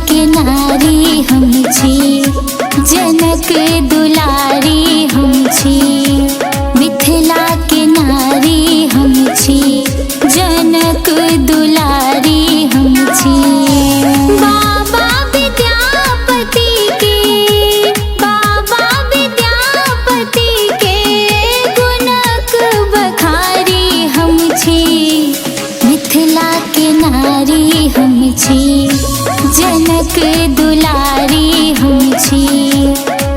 के नारी हम छी, जनक दुलारी हम छी। मिथिला के नारी हम छी, जनक दुलारी हम छी। बाबा विद्यापति के, बाबा विद्यापति के गुणक बखारी हम छी। मिथिला के नारी हम छी, जनक दुलारी हम छी।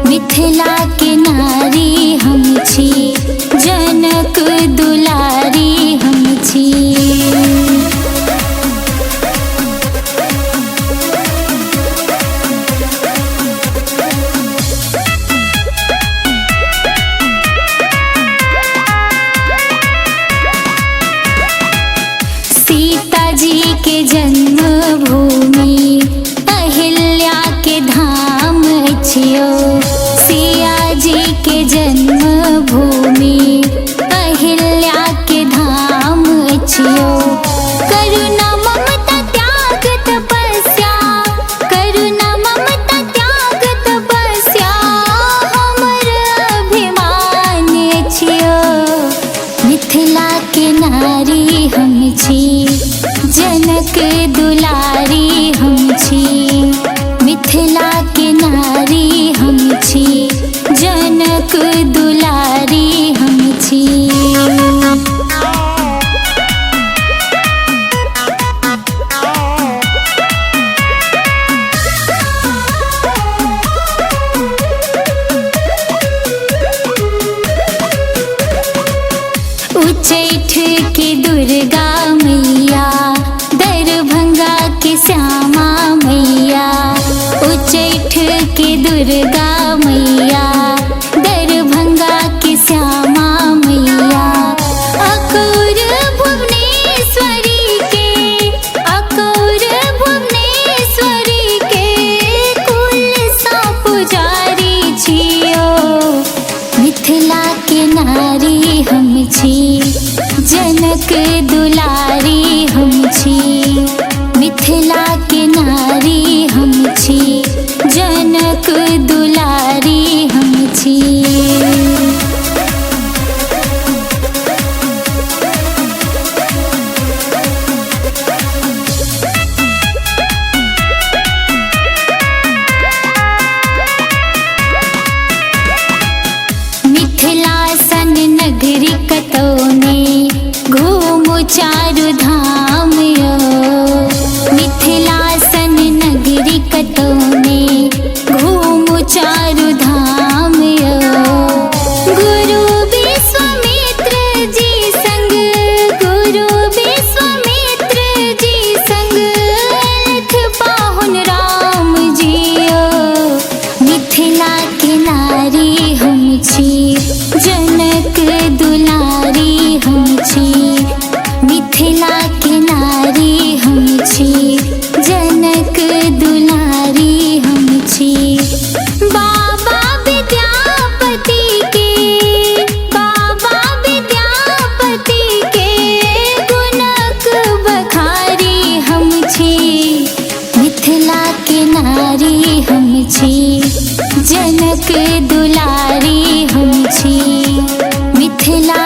मिथिला के नारी हम छी, जनक दुलारी हम छी। सीता जी के जन्मभूमि अहिल्या के धाम छियो। सिया जी के जन्मभूमि अहिल्या के धाम छियो। करुणा ममता त्याग तपस्या, करुणा ममता त्याग तपस्या हमर अभिमान छियो। मिथिला के नारी हम छी, जनक दुलारी हम छी। मिथिला के नारी हम छी, जनक दुलारी हम छी। उच्चैठ की दुर्गा मैया, दरभंगा की श्यामा मैया। उच्चैठ की दुर्गा मैया, दरभंगा की श्यामा मैया। अकूर भुवनेश्वरी के, अकूर भुवनेश्वरी के कुल सा पुजारी छियो। मिथिला के नारी हम छी, जनक दुलारी हम छी। मिथिला के नारी हम छी, जनक दुलारी हम छी। मिथिला सन नगरी कतौने घूमु चारु धाम यो। मिथिला सन नगरी कतौने घूमु चारु धाम यो। गुरु विश्वामित्र जी संग, गुरु विश्वामित्र जी संग लख पाहुन राम जियो। मिथिला के नारी हम छी, जनक दुलारी हम छी। मिथिला के नारी हम छी, जनक दुलारी हम छी। बाबा विद्यापति के, बाबा विद्यापति के गुणक बखारी हम छी। मिथिला के नारी हम छी, जनक दुलारी हम छी। मिथिला